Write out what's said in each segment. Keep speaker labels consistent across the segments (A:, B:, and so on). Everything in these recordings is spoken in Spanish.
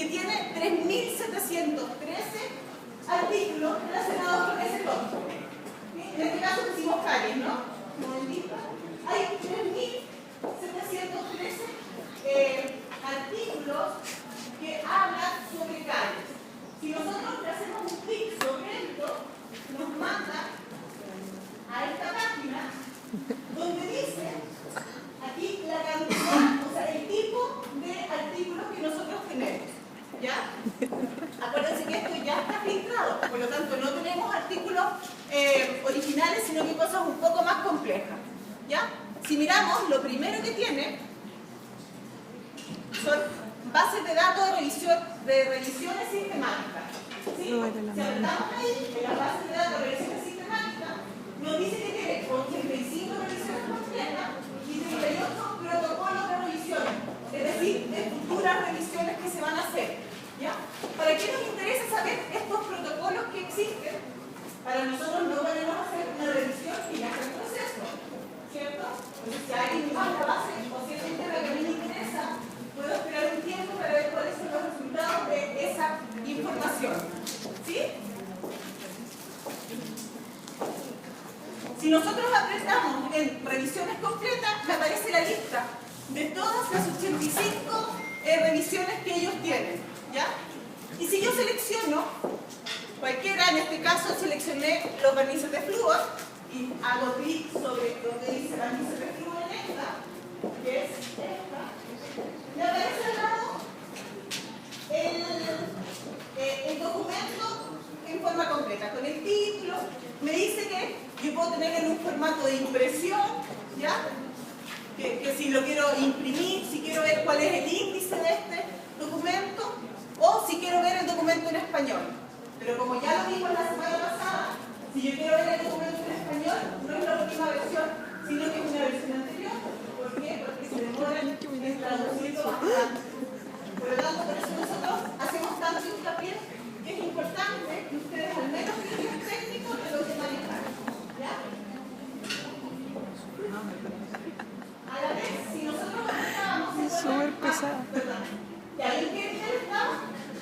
A: que tiene 3.713 artículos relacionados con ese tópico. En este caso pusimos caries, ¿no? Un momentito. Hay 3.713 artículos que hablan sobre caries. Si nosotros le hacemos un clic sobre esto, nos manda a esta página donde dice aquí la cantidad, o sea, el tipo de artículos que nosotros tenemos. ¿Ya? Acuérdense que esto ya está filtrado, por lo tanto no tenemos artículos originales, sino que cosas un poco más complejas. ¿Ya? Si miramos, lo primero que tiene son bases de datos de revisiones sistemáticas. ¿Sí? Si apretamos ahí, en las bases de datos de revisiones sistemáticas, nos dice que tiene 85 revisiones completas y 38 protocolos de revisiones, es decir, de futuras revisiones que se van a hacer. ¿Ya? ¿Para qué nos interesa saber estos protocolos que existen? Para nosotros no podemos hacer una revisión y ya está el proceso, ¿cierto? Entonces, si alguien más la base o si es un tema que a mí me interesa, puedo esperar un tiempo para ver cuáles son los resultados de esa información. ¿Sí? Si nosotros apretamos en revisiones completas, me aparece la lista de todas las 85 revisiones que ellos tienen. ¿Ya? Y si yo selecciono cualquiera, en este caso seleccioné los barnices de flúor y hago clic sobre donde dice barnices de flúor en esta, que es esta, me aparece al lado el documento en forma completa, con el título. Me dice que yo puedo tener en un formato de impresión, ¿ya? Que si lo quiero imprimir, si quiero ver cuál es el índice de este documento, o si quiero ver el documento en español. Pero como ya lo vimos la semana pasada, si yo quiero ver el documento en español, no es la última versión, sino que es una versión anterior. ¿Por qué? Porque se demora en traducirlo bastante. Por lo tanto, por eso nosotros hacemos tanto hincapié que es importante que ustedes al menos tengan un técnico de lo que manejar. ¿Ya? A la vez, si nosotros aplicábamos...
B: Es súper pesado.
A: ¿Y ahí qué nivel está?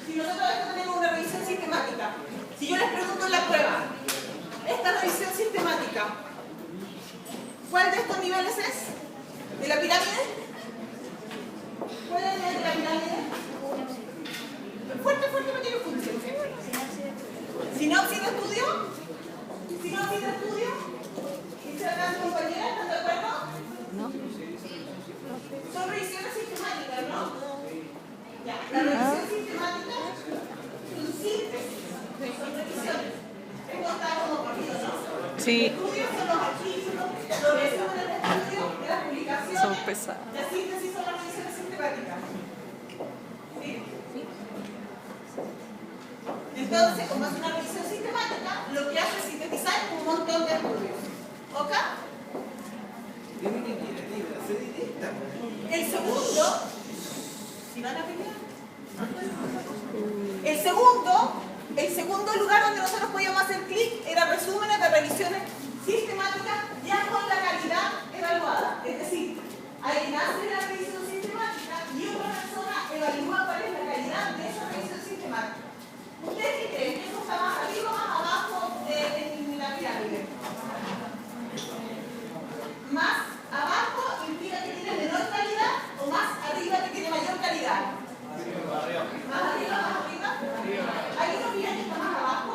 A: Si nosotros tenemos una revisión sistemática, si yo les pregunto en la prueba, esta revisión sistemática, ¿cuál de estos niveles es? ¿De la pirámide? ¿Cuál es el nivel de la pirámide? Fuerte, fuerte, para que no funcione. ¿Sinopsis de estudio? ¿Sinopsis de estudio? ¿Dice acá mi compañera? ¿Están de acuerdo?
B: No.
A: Son revisiones sistemáticas, ¿no? Ya, la revisión sistemática son síntesis, son revisiones. Esto está como corrido, ¿no?
B: Sí.
A: Los estudios son los artículos, los resúmenes de estudios, de las publicaciones.
B: Son pesados.
A: Las síntesis son las revisiones sistemáticas. ¿Sí? Entonces, como es una revisión sistemática, lo que hace es sintetizar un montón de estudios. ¿Ok? El segundo, ¿si van a pelear? El segundo lugar donde nosotros podíamos hacer clic era resúmenes de revisiones sistemáticas ya con la calidad evaluada. Es decir, alguien hace la revisión sistemática y otra persona evalúa cuál es la calidad de esa revisión sistemática. ¿Ustedes qué creen? ¿Eso está más arriba o más abajo en la pirámide? Más abajo implica que tiene menor calidad o más arriba que tiene mayor calidad. ¿Más arriba? ¿Más arriba? ¿Hay uno que está más abajo?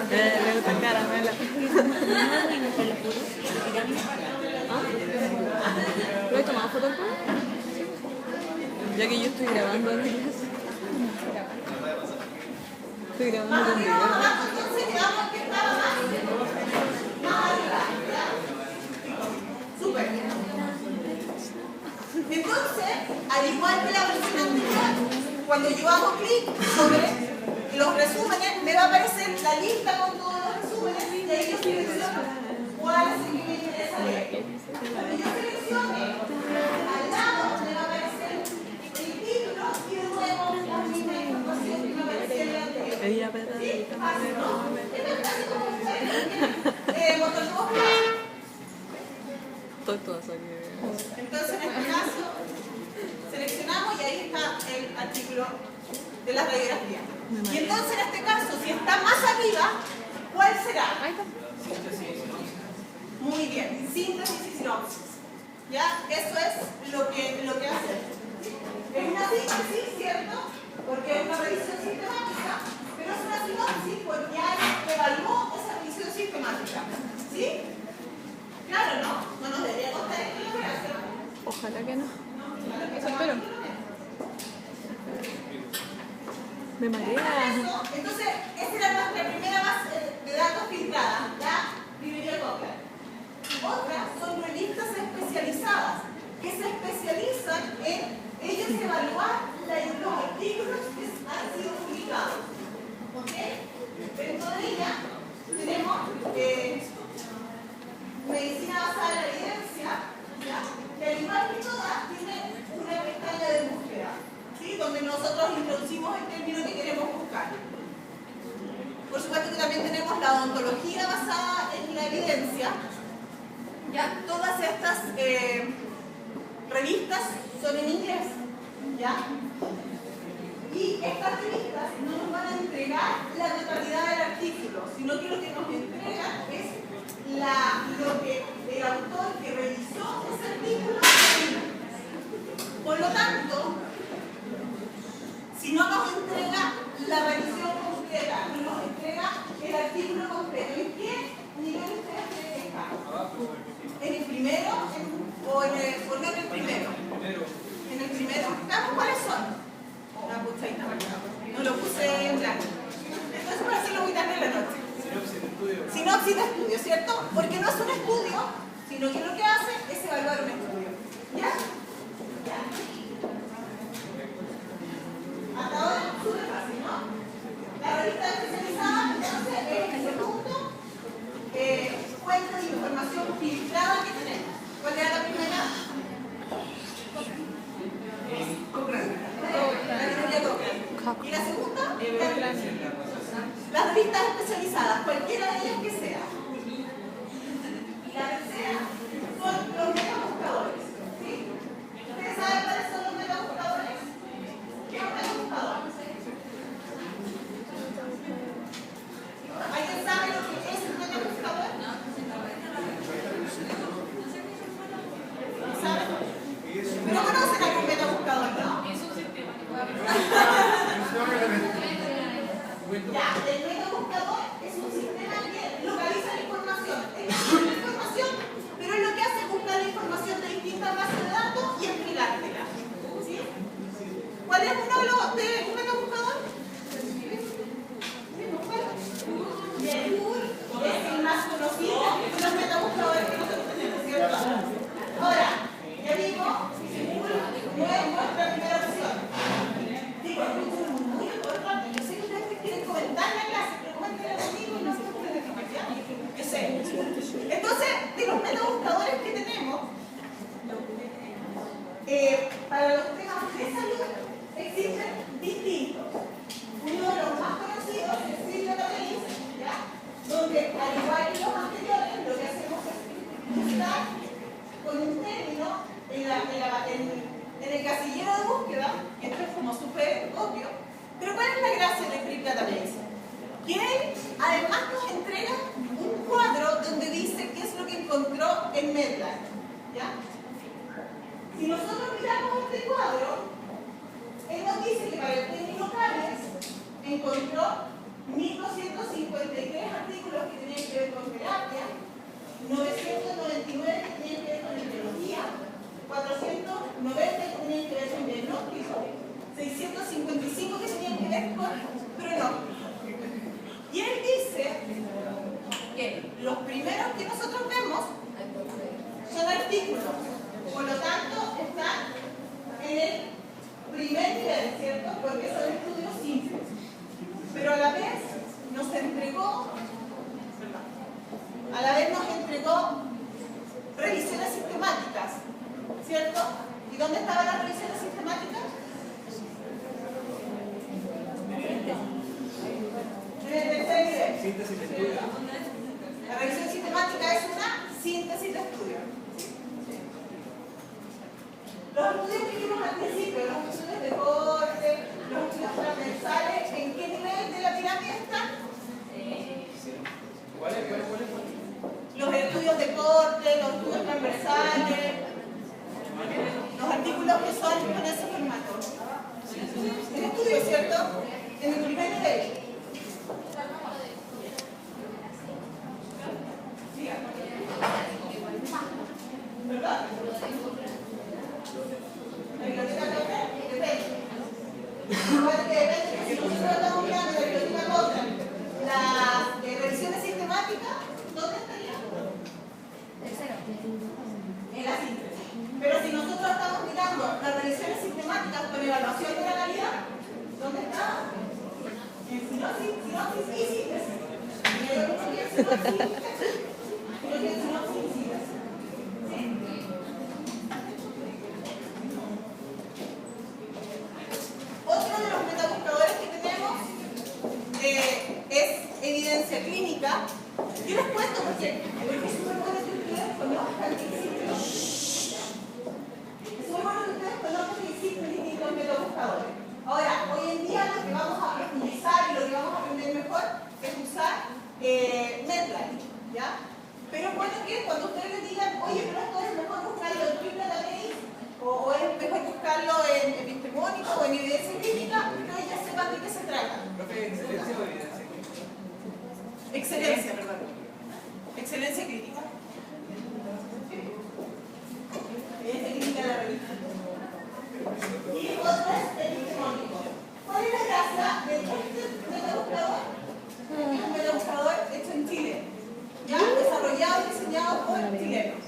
B: Le gusta caramelo. ¿Lo he tomado foto? Ya que yo estoy grabando en clase. Estoy grabando con video.
A: Entonces quedamos que estaba más arriba. Súper. Entonces, al igual que la versión anterior, cuando yo hago clic sobre los resúmenes, me va a aparecer la lista con todos los resúmenes y ahí yo selecciono cuál es el que me interesa leer. Cuando yo seleccione, al lado me va a aparecer el título y de nuevo la misma información que me aparecía en el anterior.
B: Ella, pero
A: ¿Sí? Fácil, ¿no?
B: Soy toda aquí.
A: Entonces, en este caso, seleccionamos y ahí está el artículo de la radiografía. Y entonces, en este caso, si está más arriba, ¿cuál será?
B: Ahí está.
A: Muy bien, síntesis y sinopsis. ¿Ya? Eso es lo que hace. Es una síntesis, ¿cierto? Porque es una revisión sistemática, pero es una sinopsis porque alguien evaluó esa revisión sistemática. ¿Sí? Claro, ¿no? No nos debería costar esto en la operación.
B: Ojalá que no.
A: Claro que
B: Eso
A: no.
B: espero. Me marea.
A: Entonces, esta era nuestra primera base de datos filtrada, la librería Cochrane. Otras son revistas especializadas que se especializan en ellos evaluar los artículos que han sido publicados. ¿Ok? Dentro de ella tenemos medicina basada en la evidencia, ¿ya? Que al igual que todas tiene una pestaña de búsqueda, ¿sí? Donde nosotros introducimos el término que queremos buscar. Por supuesto que también tenemos la odontología basada en la evidencia. Ya todas estas revistas son en inglés, ¿ya? Y estas revistas no nos van a entregar la totalidad del artículo, sino que lo que nos entregan es lo que el autor que revisó ese artículo escribió. Por lo tanto, si no nos entrega la revisión completa, no nos entrega el artículo completo, ¿en qué nivel ustedes creen que está? ¿En el primero o en el primero? ¿En el primero? ¿Cuáles son? La pucha, ahí está marcado. No lo puse en blanco. Entonces, para hacerlo muy tarde en la noche. Sinopsis de estudio, ¿cierto? Porque no es un estudio, sino que lo que hace es evaluar un estudio. ¿Ya? ¿Ya? Hasta ahora, súper fácil, ¿no? La revista especializada, entonces, es el segundo fuente de información filtrada que tenemos. ¿Cuál era la primera? La librería Cochrane. ¿Y la segunda? Las revistas especializadas, cualquiera de ellas que sea. Y la tercera son los metabuscadores. ¿Sí? ¿Ustedes saben cuáles son los metabuscadores? ¿Qué es un metabuscador? ¿Alguien sabe lo que es un metabuscador? ¿Saben? Pero conocen algún metabuscador, ¿no? Ya, el metabuscador es un sistema que localiza la información. Es la misma información, pero es lo que hace es buscar la información de distintas bases de datos y entregártela. ¿Sí? ¿Cuál es uno de un metabuscador? Bien, Google es el más conocido de los metabuscadores que nosotros tenemos, ¿cierto? Ahora, ya digo, Google no es nuestra primera opción. Digo, es muy importante. Yo sé que ustedes quieren comentar la clase, pero coméntenla conmigo y no se pueden desconfiar. Yo sé. Entonces, de los metabuscadores que tenemos, para los temas de salud, existen distintos. Uno de los más conocidos es Biblioteca, ¿ya? Donde, al igual que los anteriores, lo que hacemos es buscar con un término en el casillero de búsqueda, que esto es como súper obvio, pero ¿cuál es la gracia de Flip Database? Que él además nos entrega un cuadro donde dice qué es lo que encontró en Medline, ¿ya? Si nosotros miramos este cuadro, él nos dice que para el técnico Cales encontró 1.253 artículos que tenían que ver con terapia, 999 que tenían que ver con epidemiología, 490 que tenían que ver con diagnóstico, 655 que tenían que ver con pronóstico. Y él dice que los primeros que nosotros vemos son artículos, por lo tanto están en el primer nivel, ¿cierto? Porque son estudios simples. Pero a la vez nos entregó revisiones sistemáticas, ¿cierto? ¿Y dónde estaban las revisiones sistemáticas? En el tercer nivel.
C: Síntesis de estudio.
A: La revisión sistemática es una síntesis de estudio. Los estudios que vimos al principio, los estudios de corte, los estudios transversales, ¿en qué nivel de la pirámide están?
C: ¿Cuáles?
A: Los estudios de corte, los estudios transversales, los artículos que son con ese formato. El estudio, ¿cierto? En el primer nivel. ¿Verdad? La biblioteca Cotter depende. Igual que depende, si nosotros estamos mirando la biblioteca Cotter, las revisiones sistemáticas, ¿dónde estarían? En la síntesis. Pero si nosotros estamos mirando las revisiones sistemáticas con evaluación de la calidad, ¿dónde está? En sinopsis y síntesis. Y hay otro que es sinopsis y síntesis. Creo que es sinopsis y síntesis. ¿Sí? Otro de los metabuscadores que tenemos es evidencia clínica. Yo les cuento porque es súper bueno que ustedes conozcan que existen. Es muy bueno que ustedes conozcan que existen distintos metabuscadores. Ahora, hoy en día lo que vamos a profundizar y lo que vamos a aprender mejor es usar Medline, ¿ya? Pero es bueno que cuando ustedes les digan, oye, pero esto es mejor buscarlo en Triple Database o es mejor buscarlo en epistemónico o en evidencia clínica, ustedes ya sepan de qué se trata.
C: ¿Excelencia o evidencia?
A: Excelencia, perdón. Excelencia clínica. Evidencia clínica de la revista. Y otro es epistemónico. ¿Cuál es la gracia de este metabuscador? Es un metabuscador hecho en Chile, ya desarrollado y diseñado por chilenos.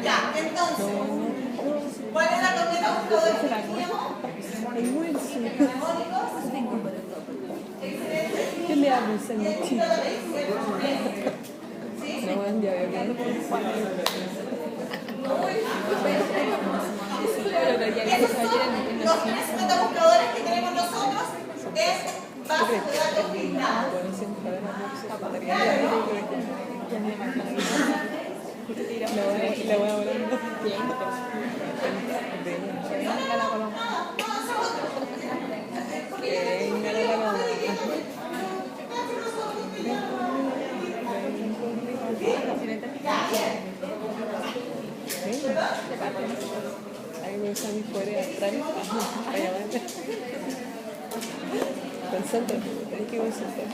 A: Ya, entonces, ¿cuál es la metabuscador que teníamos? Epistemónicos, excelente.
B: ¿Qué le hablas en
A: Y el
B: chino?
A: ¿Sí?
B: No, buen día, ¿verdad?
A: Esos son los tres metabuscadores que tenemos nosotros en base de datos filtrados.
B: Le voy a hablar. Ahí me usa mi fuera atrás. Concentra, tenés que concentrar.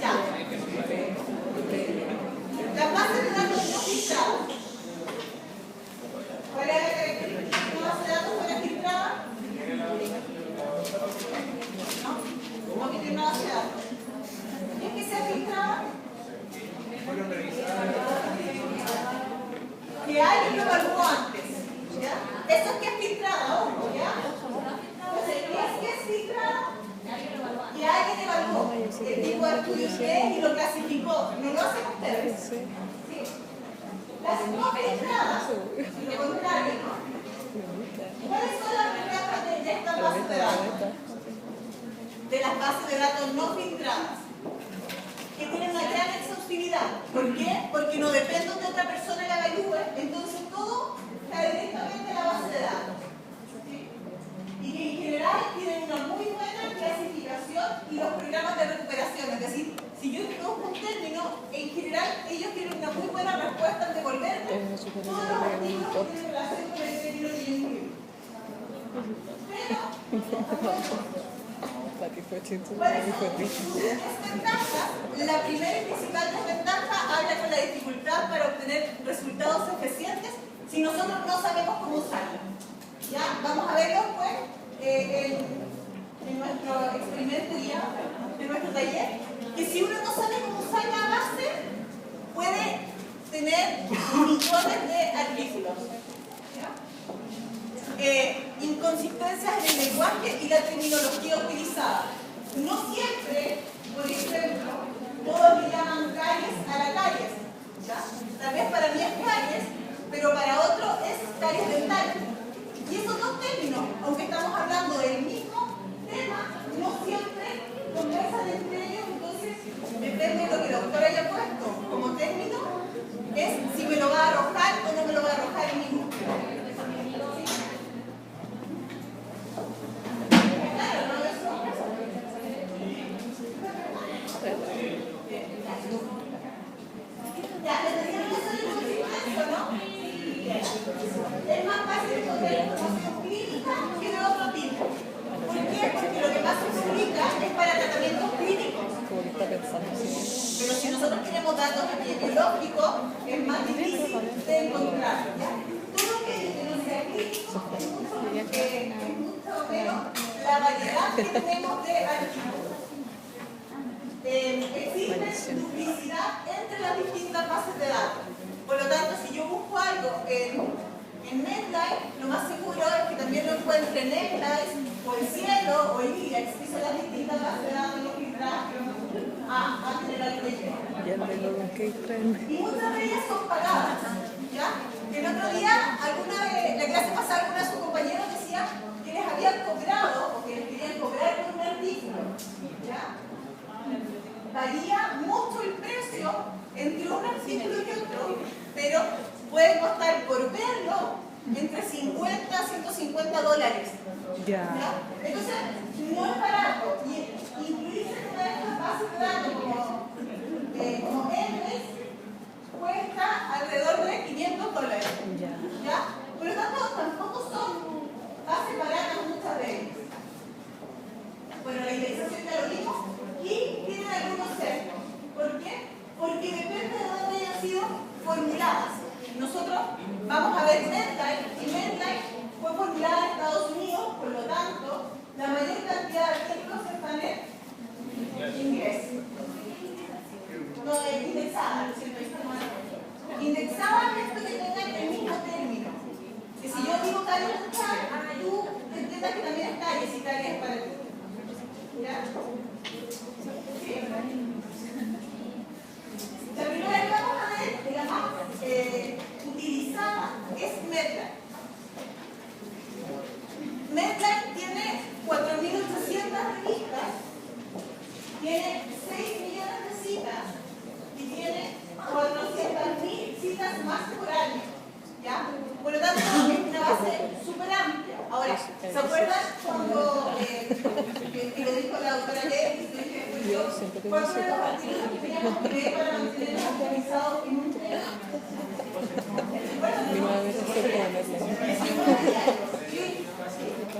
A: Ya. Las bases de datos no filtradas. ¿Cuál es la característica de una base de datos fuera filtrada? No que tiene una base de datos. ¿Es que sea filtrada? Que alguien lo evaluó antes. ¿Ya? Eso es que es filtrada, ojo, ¿ya? Entonces, ¿qué es filtrada? Que alguien evaluó el tipo de estudio que es y lo clasificó. No lo hacen ustedes. ¿Sí? Las no filtradas, lo contrario, ¿no? ¿Cuáles son las ventajas de estas bases de datos? De las bases de datos no filtradas. Que tienen una gran exhaustividad. ¿Por qué? Porque no depende de otra persona la evalúe, entonces todo cae directamente a la base de datos. ¿Sí? Y que en general tienen una muy buena clasificación y los programas de recuperación. Es decir, si yo introduzco un término, en general ellos tienen una muy buena respuesta al devolverme todos los artículos que tienen relación con el término que yo inscribí. ¿Cuáles son las desventajas? La primera y principal desventaja habla con la dificultad para obtener resultados eficientes si nosotros no sabemos cómo usarlo. ¿Ya? Vamos a verlo después en nuestro experimento guía, en nuestro taller, que si uno no sabe cómo usar la base, puede tener millones de artículos. ¿Ya? Inconsistencias en el lenguaje y la terminología utilizada. No siempre, por ejemplo, todos le llaman calles a las calles. ¿Ya? Tal vez para mí es calles, pero para otro es calles dentales. Y esos dos términos, aunque estamos hablando del mismo tema, no siempre conversan entre ellos, entonces depende de lo que el autor haya puesto. más difícil de encontrar. ¿Ya? Todo lo que no sea clínico es mucho menos la variedad que tenemos de archivos. Existe duplicidad entre las distintas bases de datos. Por lo tanto, si yo busco algo en Medline, lo más seguro es que también lo encuentre en Englize, o en Cielo, o en IREX, que son las distintas bases de datos que traen a generar el proyecto. Y muchas de ellas son pagadas. ¿Ya? El otro día, la clase pasada, alguna de sus compañeros decía que les habían cobrado, o que les querían cobrar por un artículo. ¿Ya? Varía mucho el precio entre un artículo y otro, pero puede costar por verlo entre 50 a 150 dólares. ¿Ya? Entonces, no es barato. Y incluirse en una de estas bases de datos como English cuesta alrededor de 500 dólares. ¿Ya? Por lo tanto, tampoco son bases baratas muchas de ellas. Bueno, la indexación ya lo vimos. Y tienen algunos sesgos. ¿Por qué? Porque depende de dónde hayan sido formuladas. Nosotros vamos a ver Medline, y Medline fue formulada en Estados Unidos, por lo tanto, la mayor cantidad de artículos están en inglés. No, indexada, lo siento, indexada es esto que tengan el mismo término. Que si yo digo calle buscar, tú entiendas que también es calle, si calle es para ti. ¿Ya? ¿Sí? La primera que vamos a ver, la más utilizada, es Medline. Medline tiene 4.800 revistas, tiene 6 millones de citas y tiene 400.000 citas más por año. ¿Ya? Por lo tanto, es una base súper amplia. Ahora, ¿se acuerdan cuando que lo dijo la doctora Ley? ¿Cuáles son los artículos que teníamos que leer para mantenernos actualizados en un tema?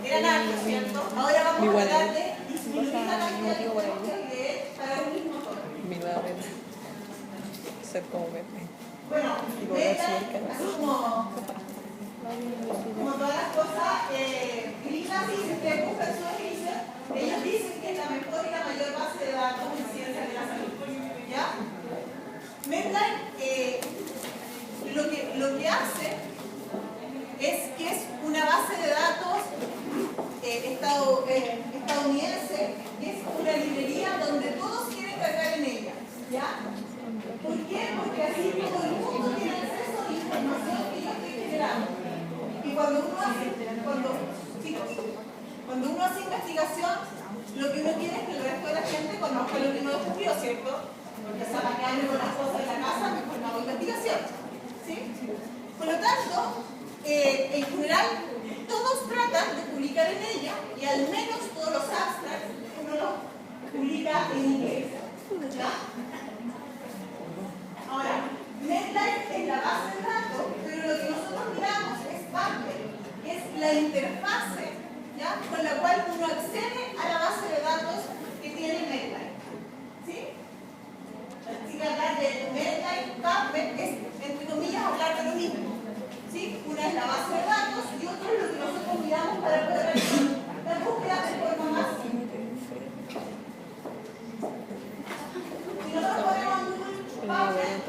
A: Eran altos, ¿cierto? Ahora vamos a hablar de disminuir la cantidad de artículos que leer para un mismo tema.
B: Ser como Medline.
A: Bueno, Medline, así como todas las cosas, clínicas y si ustedes buscan su ejercicio, ellos dicen que es la mejor y la mayor base de datos en ciencias de la salud. ¿Ya? Medline lo que hace es que es una base de datos estadounidense, que es una librería donde todos quieren cargar en ella. ¿Ya? ¿Por qué? Porque así todo el mundo tiene acceso a la información que yo estoy generando. Y cuando uno hace investigación, lo que uno quiere es que el resto de la gente conozca lo que uno descubrió, ¿cierto? Porque zapatearme con las cosas en la casa, mejor no hago investigación. ¿Sí? Por lo tanto, en general, todos tratan de publicar en ella, y al menos todos los abstracts uno los publica en inglés. ¿Ya? Ahora, Medline es la base de datos, pero lo que nosotros miramos es parte, que es la interfase, ¿ya? Con la cual uno accede a la base de datos que tiene Medline. ¿Sí? Así que hablar de Medline, PubMed, es, entre comillas, hablar de lo mismo. ¿Sí? Una es la base de datos y otra es lo que nosotros miramos para poder realizar la búsqueda de forma más simple. Si nosotros ponemos en Google PubMed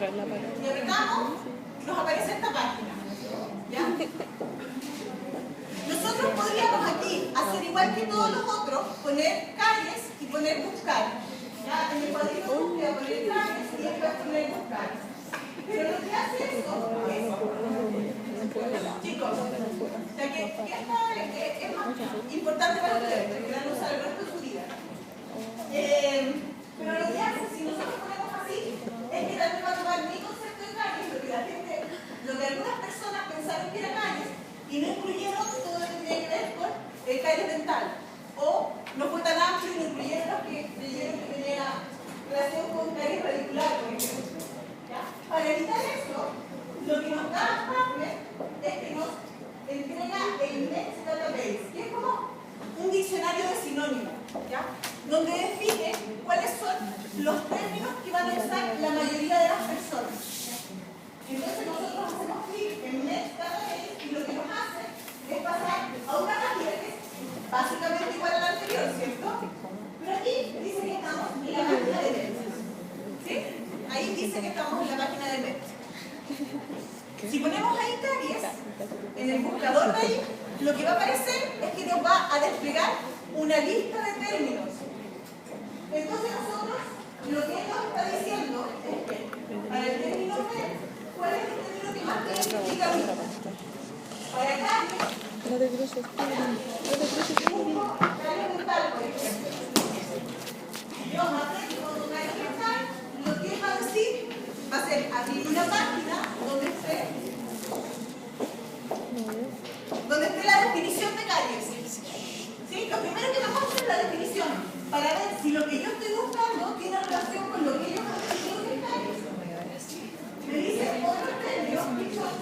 A: y apretamos, nos aparece esta página. ¿Ya? Nosotros podríamos aquí hacer igual que todos los otros, poner calles y poner buscar. ¿Ya? En el cuadrito de búsqueda poner calles y después poner buscar. Pero lo que hace eso es, chicos, o sea que esta es más importante para ustedes, porque van a usar el resto de su vida. Pero lo que hace, si nosotros ponemos así, es que también va a tomar mi concepto de calles, lo que algunas personas pensaron que era calles, y no incluyeron todo lo que tenía que ver con el calles dental. O no fue tan amplio y no incluyeron los que creyeron que tenía relación con calles radicular, por ejemplo. ¿Ya? Para evitar eso, lo que nos da PubMed es que nos entrega el Next Database, que es como un diccionario de sinónimos, ¿ya? Donde define cuáles son los términos que van a usar la mayoría de las personas. Entonces nosotros hacemos clic en Met cada vez y lo que nos hace es pasar a una página que es básicamente igual a la anterior, ¿cierto? Pero aquí dice que estamos en la página de Met. ¿Sí? Ahí dice que estamos en la página de Met. Si ponemos ahí caries, en el buscador de ahí, lo que va a aparecer es que nos va a desplegar una lista de términos. Entonces nosotros, lo que él nos está diciendo es que para el término Met, ¿cuál es el término que más te identifica a mí? Para caries,
B: No te cruces,
A: caries dental, por ejemplo. Yo maté con caries dental, lo que él va a decir va a ser abrir una página donde esté la definición de caries. ¿Sí? Lo primero que me muestra es la definición, para ver si lo que yo estoy buscando tiene relación con lo que ellos han definido de caries. Me dice otros términos que son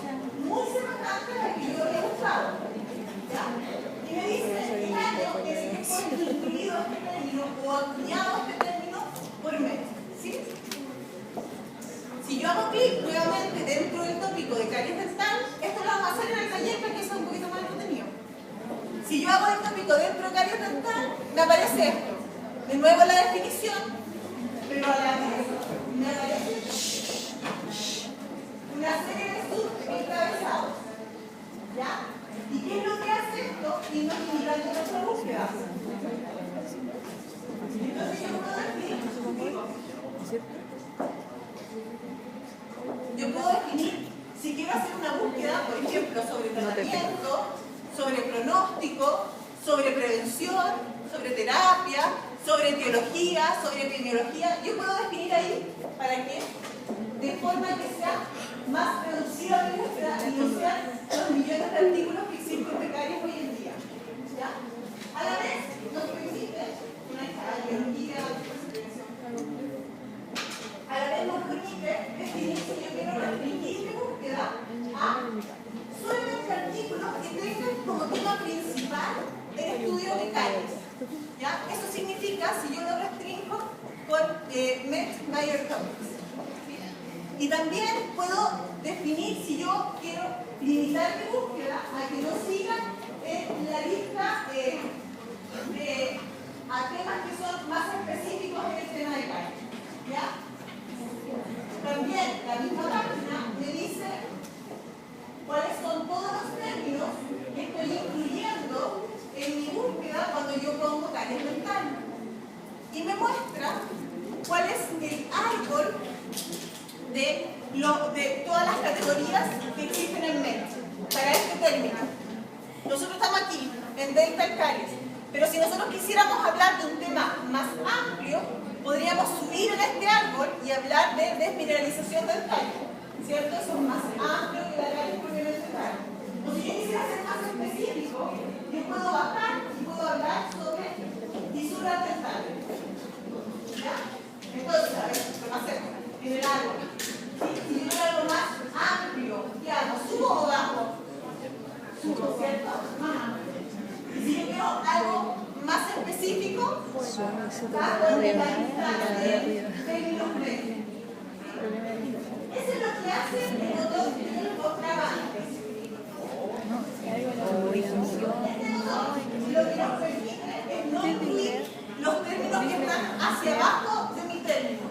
A: muy semejantes a que yo había buscado. ¿Ya? Y me dice el año en el que fue incluido este término o acuñado este término por mes. ¿Sí? Si yo hago clic nuevamente dentro del tópico de caries dental, esto lo vamos a hacer en el taller para que sea un poquito más entretenido. Si yo hago el tópico dentro de caries dental, me aparece esto. De nuevo la definición, pero a la vez me aparece una serie de subencabezados. ¿Ya? ¿Y qué es lo que hace esto? Y no limitando nuestra búsqueda. Entonces yo puedo definir. Yo puedo definir, si quiero hacer una búsqueda, por ejemplo, sobre tratamiento, sobre pronóstico, sobre prevención, sobre terapia, sobre etiología, sobre epidemiología, yo puedo definir ahí para que, de forma que sea más reducida mi búsqueda y no sean los millones de artículos que existen de caries hoy en día. ¿Ya? A la vez, nos permite una etiología, a la vez nos permite definir si yo quiero restringir mi búsqueda a solamente artículos que tengan como tema principal el estudio de caries. ¿Ya? Eso significa, si yo lo restringo con Met Major Topics. ¿Sí? Y también puedo definir si yo quiero limitar mi búsqueda a que no sigan la lista a temas que son más específicos en el tema de caries. ¿Ya? También la misma página me dice cuáles son todos los términos que estoy incluyendo en mi búsqueda cuando yo pongo caries dental. Y me muestra cuál es el árbol de todas las categorías que existen en Met para este término. Nosotros estamos aquí en dental caries, pero si nosotros quisiéramos hablar de un tema más amplio, podríamos subir en este árbol y hablar de desmineralización dental, ¿cierto? Eso es más amplio que la caries propiamente tal. O si yo quisiera ser más específico, yo puedo bajar y puedo hablar sobre fisuras dentales. ¿Ya? Entonces, a ver, lo hacemos en el árbol. Si yo quiero algo más amplio, ¿qué hago? ¿Subo o bajo? Subo, ¿cierto? Más amplio. Y si yo quiero algo más específico, bajo de la lista de términos medios. Eso es lo que hace el botón que yo les mostraba antes. Lo que nos permite es no incluir los términos que están hacia abajo de mi término.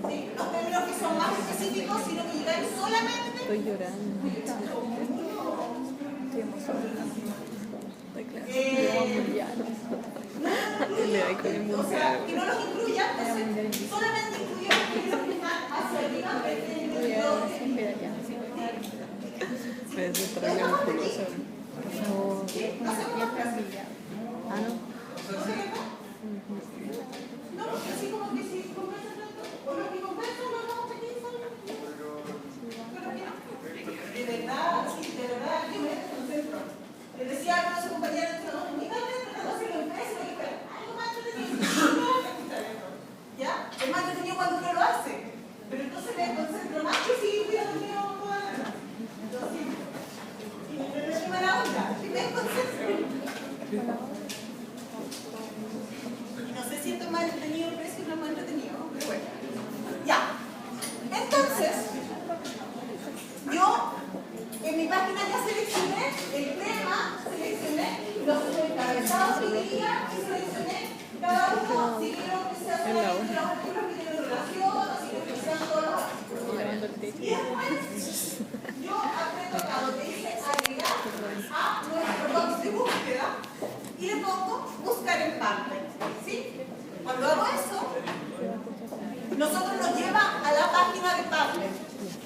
A: ¿Sí? Los términos que son más específicos, sino que llegan solamente.
B: Estoy llorando. Estoy emocionada. Estoy claro. Le doy con el mundo.
A: O sea, que no los incluya, entonces solamente incluye los términos que están hacia arriba del término de los.
B: Me desentraña musculosa. Por favor. Ah, no.
A: No, porque así como que si conversan tanto, o los que conversan los vamos aquí solo. De verdad, sí, de verdad, yo me concentro. Les decía a algunos compañeros, no, únicamente no se lo impreso, algo más entretenido. ¿Ya? Es más entretenido cuando uno lo hace. Pero entonces me concentro más que si hubiera tenido toda la verdad. Lo siento. Y me mala onda, y me concentro. cada uno, si quiero que sea solamente los artículos que tienen relación, o si quiero que sean todos los artículos. Y después, yo aprieto acá donde dice agregar a nuestro box de búsqueda y le pongo buscar en Padlet, ¿sí? Cuando hago eso, nosotros nos lleva a la página de Padlet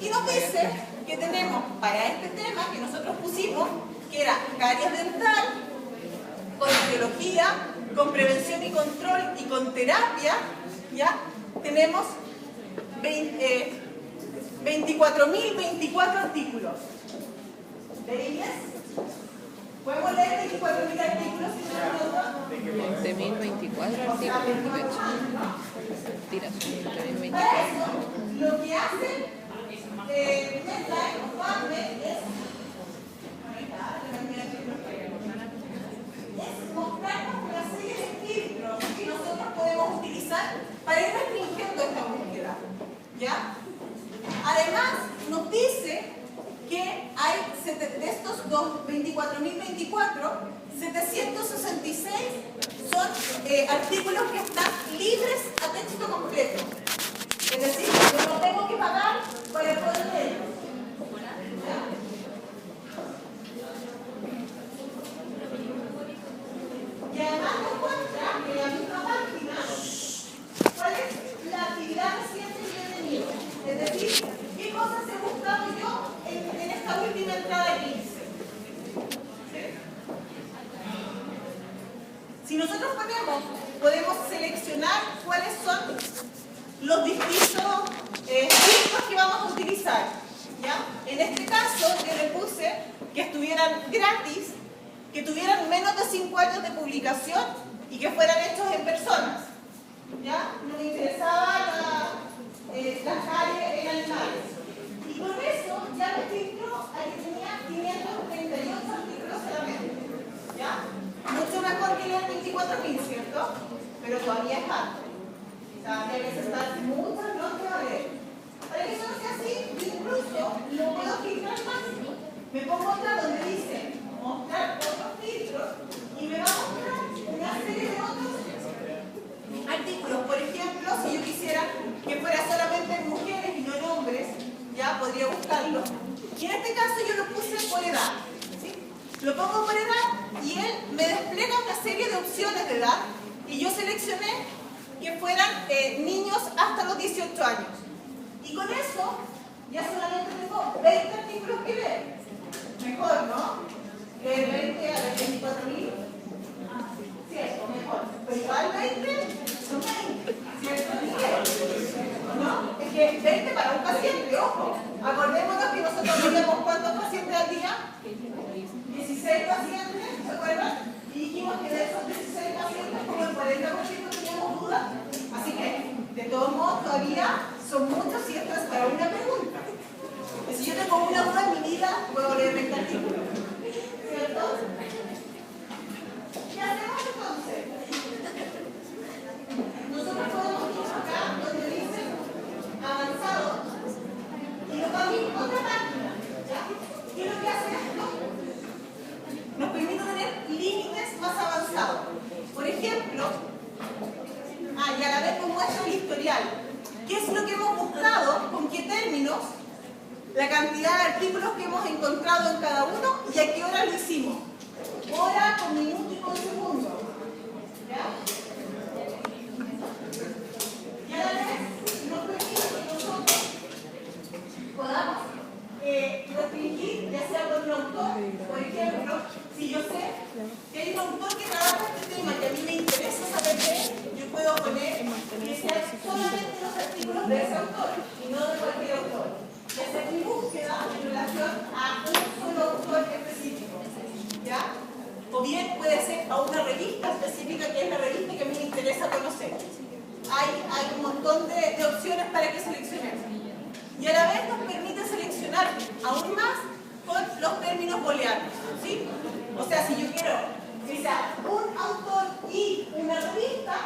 A: y nos dice que tenemos para este tema que nosotros pusimos, que era caries dental, con radiología, con prevención y control y con terapia, ¿ya? Tenemos 24.024 artículos. ¿Leíbles? ¿Podemos leer 24.000 artículos?
B: 20.024 artículos. Tiras, 20.024.
A: Para eso, lo que hace Medline o Padlet es mostrarnos una serie de filtros que nosotros podemos utilizar para ir restringiendo esta búsqueda, ¿ya? Además, nos dice que hay de estos 24.024, 766 son artículos que están libres a texto completo. Es decir, yo no tengo que pagar para poder leerlos. Y además nos muestra en la misma página cuál es la actividad reciente que he tenido. Es decir, qué cosas he buscado yo en esta última entrada que hice. ¿Sí? Si nosotros podemos seleccionar cuáles son los distintos filtros que vamos a utilizar, ¿ya? En este caso yo le puse que estuvieran gratis, que tuvieran menos de 5 años de publicación y que fueran hechos en personas, ¿ya? No me interesaba las caries en animales. Y con eso ya me filtró a que tenía 538 artículos solamente, ¿ya? Mucho mejor que leer 24.000, ¿cierto? Pero todavía es harto. Hay que estar muchas noches a ver. Para que eso no sea así, incluso lo puedo filtrar más. Me pongo otra donde dice mostrar otros filtros y me va a mostrar una serie de otros artículos. Por ejemplo, si yo quisiera que fuera solamente en mujeres y no en hombres, ya podría buscarlo. Y en este caso yo lo puse por edad, ¿sí? Lo pongo por edad y él me despliega una serie de opciones de edad y yo seleccioné que fueran niños hasta los 18 años. Y con eso ya solamente tengo 20 artículos que leer. Mejor, ¿no? Leer 20 a ver 24.000. ¿Cierto? Mejor. Pero igual 20 son 20. ¿Cierto? ¿No? Es que 20 para un paciente, ojo. Acordémonos que nosotros veíamos cuántos pacientes al día. 16 pacientes, ¿se acuerdan? Y dijimos que de esos 16 pacientes como el 40% teníamos dudas. Así que, de todos modos, todavía son muchos y esto es para una pregunta. Y si yo tengo una duda en mi vida, puedo leer 20 artículos. ¿Cierto? ¿Qué hacemos entonces? Nosotros podemos ir acá donde dice avanzado y nos vamos a ir a otra página. ¿Ya? ¿Qué es lo que hace esto? Nos permite tener límites más avanzados. Por ejemplo, y a la vez nos muestra el historial. ¿Qué es lo que hemos buscado? ¿Con qué términos? La cantidad de artículos que hemos encontrado en cada uno y a qué hora lo hicimos. Hora, con minuto y con segundo. ¿Ya? Y a la vez nos permite que nosotros podamos restringir, ya sea con un autor. Por ejemplo, si yo sé que hay un autor que trabaja este tema que a mí me interesa saber de él, yo puedo poner que sean solamente los artículos de ese autor y no de cualquier autor. Y hacer mi búsqueda en relación a un solo autor específico. ¿Ya? O bien puede ser a una revista específica que es la revista que a mí me interesa conocer. Hay un montón de opciones para que seleccionemos. Y a la vez nos permite seleccionar aún más con los términos booleanos, ¿sí? O sea, si yo quiero que sea un autor y una revista,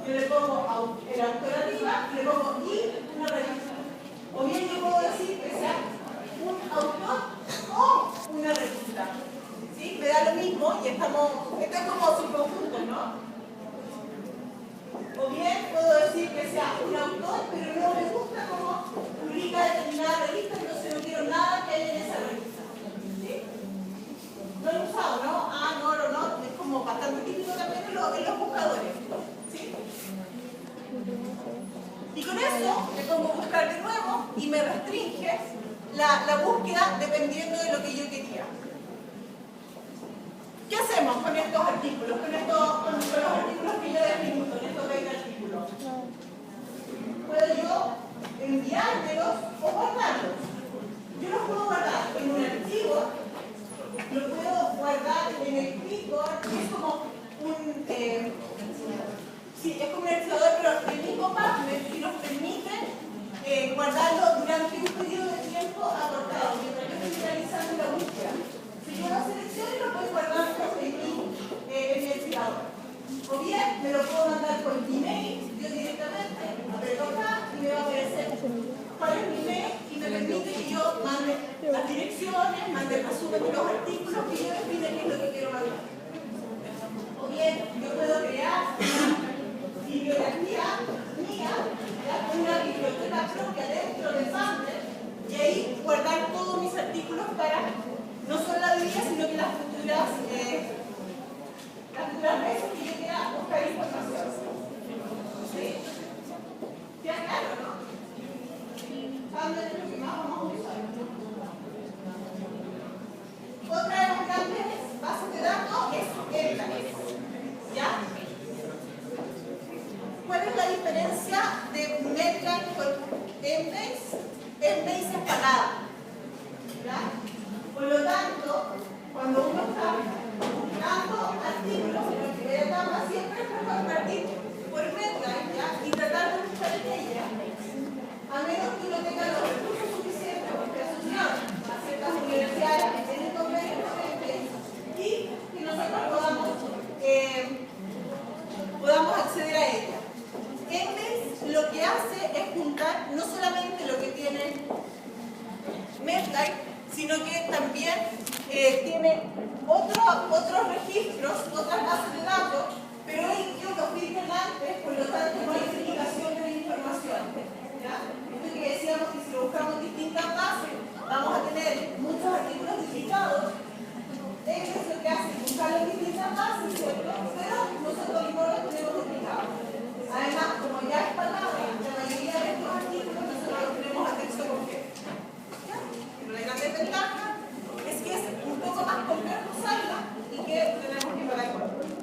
A: yo le pongo el autor arriba y le pongo y una revista. O bien yo puedo decir que sea un autor o una revista. ¿Sí? Me da lo mismo y esto es como subconjunto, ¿no? pongo a buscar de nuevo y me restringe la búsqueda dependiendo de lo que yo quería. ¿Qué hacemos con estos artículos? Con los artículos que yo definí, con estos 20 artículos. Puedo yo enviármelos o guardarlos. Yo los puedo guardar en un archivo, lo puedo guardar en el Clipboard, que es como un archivador, pero el mismo Pubmed sí nos permite guardarlo durante un periodo de tiempo acortado, mientras yo estoy realizando la búsqueda. Si yo lo selecciono, lo puedo guardar en mi archivador. O bien me lo puedo mandar por email, yo directamente, aprieto acá y me va a aparecer cuál es mi email y me permite que yo mande las direcciones, mande el resumen de los artículos que yo define qué es lo que quiero mandar. O bien yo puedo crear una bibliografía mía, una biblioteca propia dentro de Pubmed y ahí guardar todos mis artículos para no solo la Biblia, sino que las futuras veces que yo quiera buscar información. ¿Sí? ¿Ya claro, no? Pubmed es lo que más vamos a usar. Otra de las grandes bases de datos es Embase. ¿Ya? ¿Cuál es la diferencia de Medline con Embase? Embase es pagada. ¿Ya? Por lo tanto, cuando uno está buscando artículos en la primera etapa, siempre es mejor partir por Medline, ¿ya? Y tratar de buscar en ella, a menos que uno tenga los recursos suficientes porque asociar a ciertas universidades que tienen convenios con Embase y que nosotros podamos acceder a ella. Embase lo que hace es juntar no solamente lo que tiene Medline, sino que también tiene otros registros, otras bases de datos, pero ellos lo filtran antes, por lo tanto no hay duplicación de la información. ¿Ya? Esto que decíamos que si lo buscamos en distintas bases, vamos a tener muchos artículos duplicados. Ellos lo que hacen es buscarlo en distintas bases, ¿cierto? Pero nosotros no los tenemos duplicados. Además, como ya es palabra, la mayoría de estos artículos nosotros los tenemos a texto completo. Pero la gran desventaja es que es un poco más complejo usarla y que tenemos que pagar por ella.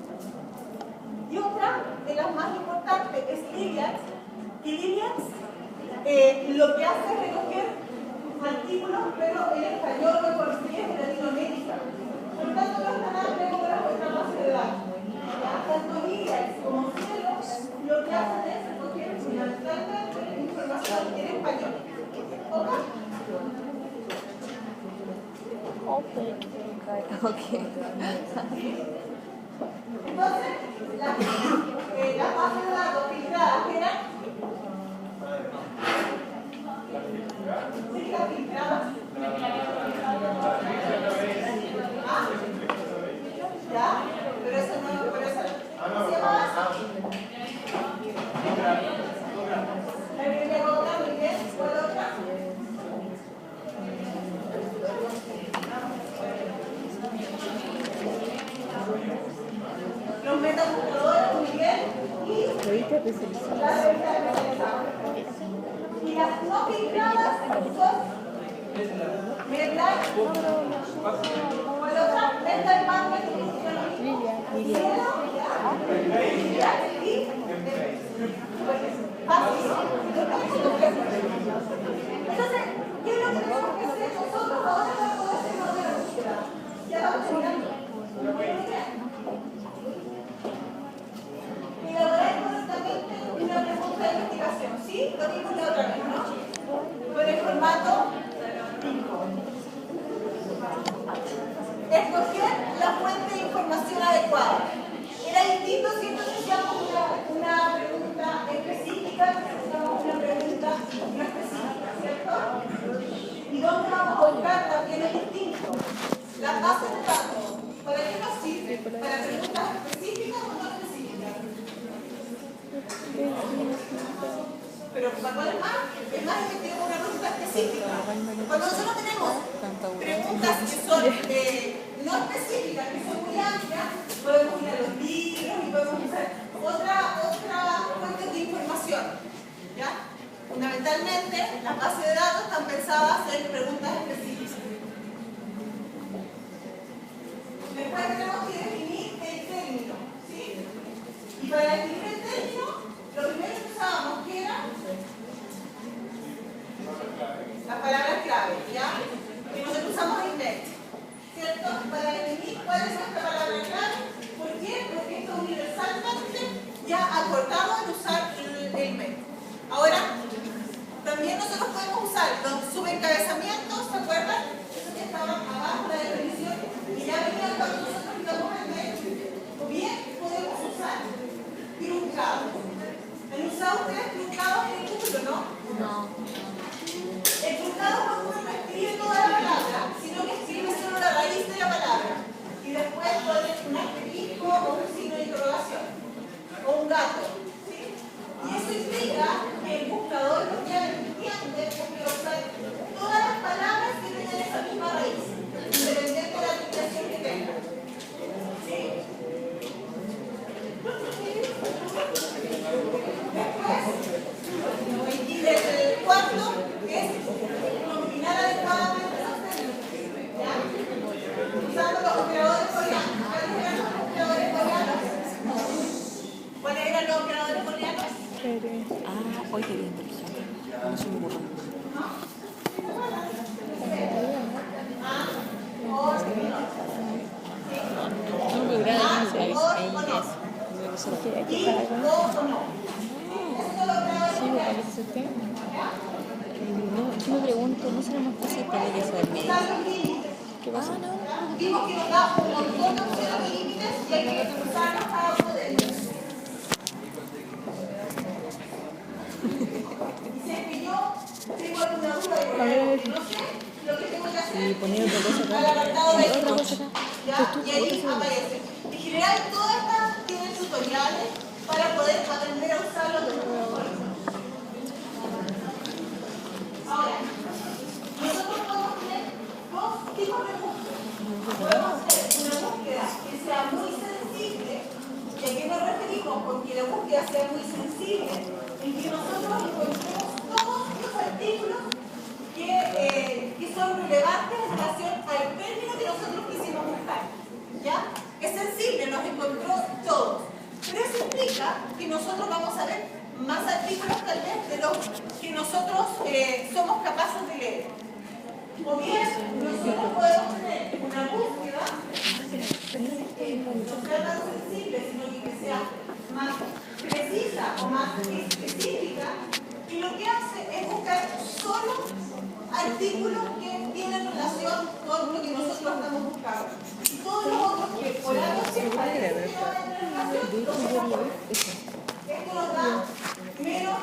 A: Y otra de las más importantes es Lilyx. Y Lilyx lo que hace es recoger artículos, pero en español o en portugués de Latinoamérica. Por lo tanto, no está nada lejos de la otra base de datos. Tanto Lilyx como Cielo lo que hacen es recoger fundamentalmente información en español. ¿Ok?
B: Okay.
A: Entonces, las bases de datos filtradas eran ¿sí, las filtradas? ¿Ah? ¿Ya? Pero eso no, pero eso ¿cómo se llama eso? La biblioteca, muy bien. ¿Cuál otra? Los metabuscadores, muy bien. Y las revistas especializadas. Y las no filtradas son Medline, ¿cuál otra? Medline Pubmed, y fácil. Entonces, ¿qué es lo que tenemos que hacer nosotros ahora para poder hacer una buena búsqueda? Ya estamos terminando. Elaborar correctamente una pregunta de investigación. ¿Sí? Lo mismo la otra vez, ¿no? Con el formato 5. Escoger la fuente de información adecuada. Era distinto si hacíamos una pregunta específica, si hacíamos una pregunta no específica, ¿cierto? ¿Y dónde vamos a buscar? También es distinto. Las bases de datos, ¿para qué nos sirven? ¿Para preguntas específicas o no específicas? Pero ¿cuál es más? Es más efectivo una pregunta específica. Cuando nosotros tenemos preguntas que son no específicas, que son muy amplias, podemos ir a los libros y podemos usar otra fuente de información. ¿Ya? Fundamentalmente fundamentalmente las bases de datos están pensadas en preguntas específicas. Después tenemos que definir el término, ¿sí? Y para definir el término, lo primero que usábamos que era las palabras clave, ¿ya? Que nosotros usamos index, ¿cierto? Para definir cuál es nuestra palabra clave. ¿Por qué? Porque esto universalmente ya acordamos en usar el MET. Ahora, también nosotros podemos usar los subencabezamientos, ¿se acuerdan? Esos que estaban abajo de la definición y ya venían cuando nosotros quitamos el MET. O bien podemos usar truncados. ¿Han usado ustedes truncados en el curso, no?
C: No.
A: El truncado cuando uno no escribe toda la palabra, sino que escribe solo la raíz de la palabra. Y después pone un asterisco o un signo de interrogación. O un gato. ¿Sí? Y eso implica que el buscador lo que entiende es que usar todas las palabras que tienen esa misma raíz, independiente de la aplicación que tenga. ¿Sí? Después, y desde el cuarto es combinar adecuadamente los términos. ¿Ya? Usando los operadores booleanos. ¿Cuáles eran los operadores booleanos? ¿Cuáles eran los operadores booleanos?
C: Hoy qué bien, no se me ocurre. No me hubiera dado ahí
A: Y o no.
C: Sí, me parece usted. No, yo me pregunto, ¿no será más fácil tener eso del medio? ¿Qué pasa?
A: Vimos que nos da un montón de opciones de límites y hay que usarlos cada uno de ellos. Y si es que yo tengo alguna duda y no sé, lo que tengo que hacer
C: Y poner otra cosa acá.
A: al apartado de
C: Otra cosa acá.
A: ¿ya? Y ahí aparece. En general, todas estas tienen tutoriales para poder aprender a usarlos de mejor forma. Ahora, nosotros podemos tener dos tipos de búsqueda. Podemos hacer una búsqueda que sea muy sensible. ¿Y a qué nos referimos con que la búsqueda sea muy sensible? En que nosotros encontremos todos los artículos que son relevantes en relación al término que nosotros quisimos buscar. ¿Ya? Es sensible, nos encontró todos. Pero eso implica que nosotros vamos a ver más artículos tal vez de los que nosotros somos capaces de leer. O bien, nosotros podemos tener una búsqueda que no sea tan sensible, sino que sea más precisa o más específica, y lo que hace es buscar solo artículos que tienen relación con lo que nosotros estamos buscando. Y todos los otros que por algo se parecen que no van a tener relación, los sacamos. Esto nos da menos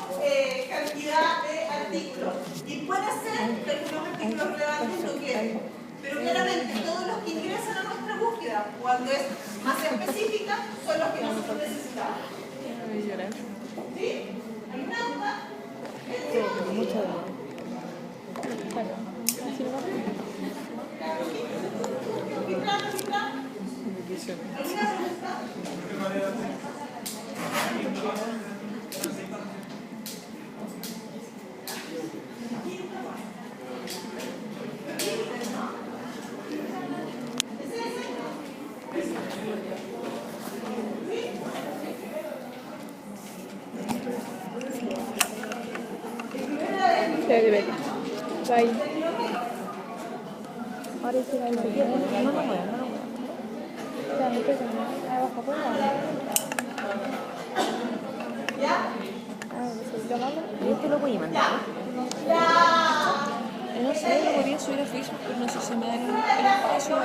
A: cantidad de artículos. Y puede ser que algunos artículos relevantes no queden. Pero claramente todos los que ingresan a nuestra búsqueda, cuando es más específica, son los que nosotros necesitamos. ¿Sí? ¿Alguna duda?
C: Mucha duda. Bueno, así lo vamos.
A: ¿Alguna pregunta?
B: Bye. Ahora sí va a ir.
C: No lo muevo.
A: ¿Ya?
C: ¿Y este lo voy a mandar? No sé, lo podría subir a Facebook, pero no sé si me da el espacio.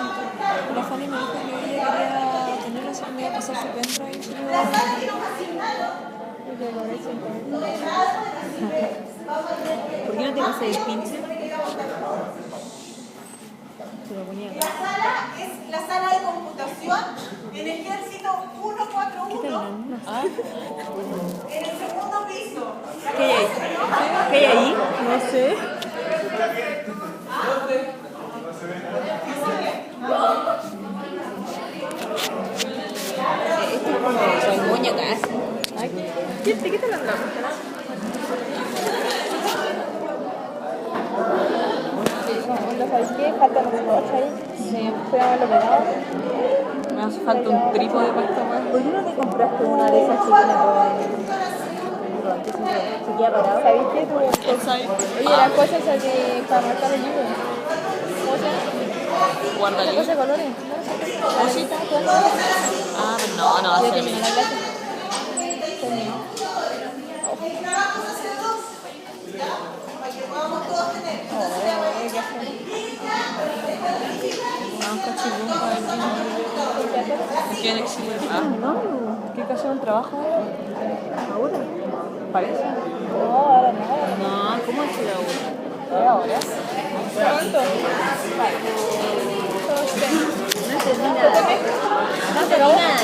C: La Fanny me dijo que ella quería tenerlo, así que me iba a pasar su pendrive y se lo voy a
A: La
C: mandar.
A: sala que nos asignaron no es nada bueno, así que vamos a tener que...
C: ¿Por qué no te pasé el pinche? Se lo ponía
A: La
C: acá.
A: sala es la sala de computación en Ejército 141,
C: Ah,
A: en el segundo piso.
C: ¿qué hay ahí? ¿Qué hay ahí?
B: No sé.
C: Esto es como con moña casi.
B: ¿De qué te lo hablamos?
C: ¿sabes qué? Faltan los 8 ahí. Sí. Pero haberlo pegado.
B: Me hace falta un trípode para esta weá.
C: ¿Por qué no te compraste una de esas que tiene que se queda parado? ¿Sabes qué? Oye, las cosas esas que para marcar el libro. ¿Cómo se llama?
B: Guarda
C: La cosa de
B: libro.
C: colores.
B: ¿Oh, sí? Ah, pero no, no va a
C: Ya
B: ser
C: terminó
B: mío.
C: la clase. Terminó.
A: El trabajo se hace dos, ¿ya? Para que podamos todos tener. Entonces ya voy a echar.
B: Ah, cachipún para el día. ¿Quién exige? Ah,
C: No,
B: ¿qué que hacer un trabajo?
C: ahora.
B: Parece.
C: No, ahora no.
B: No, ¿cómo es que la U?
C: Ahora. Pronto. Vale.
B: No termina.
C: No termina.